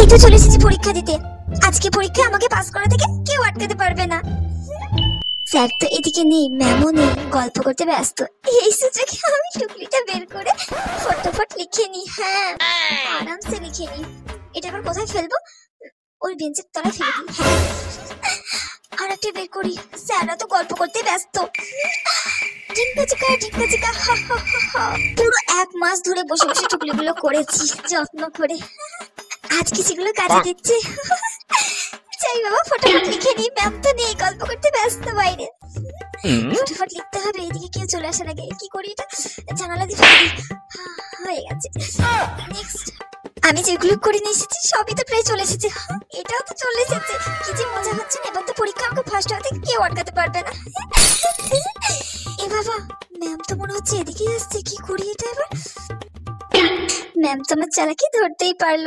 এই তো চলে এসেছি পরীক্ষা দিতে। আজকে পরীক্ষায় আমাকে পাস করা থেকে কেউ আটকাতে পারবে না। স্যার তো এদিকে নেই, ম্যামও নেই, গল্প করতে ব্যস্ত। এই সুযোগে আমি টুকলিটা বের করে ফটাফট লিখে নি। হ্যাঁ, আরামসে লিখে নি। এটা আবার কোথায় ফেলবো? ওই বেঞ্চের তলায় ফেলে দিই। হ্যাঁ, আর একটা বের করি। স্যাররা তো গল্প করতে ব্যস্ত। ঢিঙ্কা চিকা ঢিঙ্কা চিকা, হা হা হা হা। পুরো 1 মাস ধরে বসে বসে টুকলিগুলো করেছি যত্ন করে। আজকে সেগুলো কাজে দিচ্ছে। চাই বাবা, ফটাফট লিখে নি। ম্যাম তো নেই, গল্প করতে ব্যস্ত বাইরে। ফটাফট লিখতে হবে, এদিকে কেউ চলে আসার আগে। কি করি এটা? জানালা দিয়ে ফেলে দিই। হয়ে গেছে। নেক্সট। আমি যেগুলো করে নিয়ে এসেছি সবই তো প্রায় চলে এসেছে। এটাও তো চলে এসেছে। কি যে মজা হচ্ছে না, এবার তো পরীক্ষা আমাকে ফার্স্ট হওয়া থেকে কেউ আটকাতে পারবে না। এ বাবা, ম্যাম তো মনে হচ্ছে এদিকেই আসছে। কি করি এটা এবার? ম্যাম তো আমার চালাকি ধরতেই পারলো।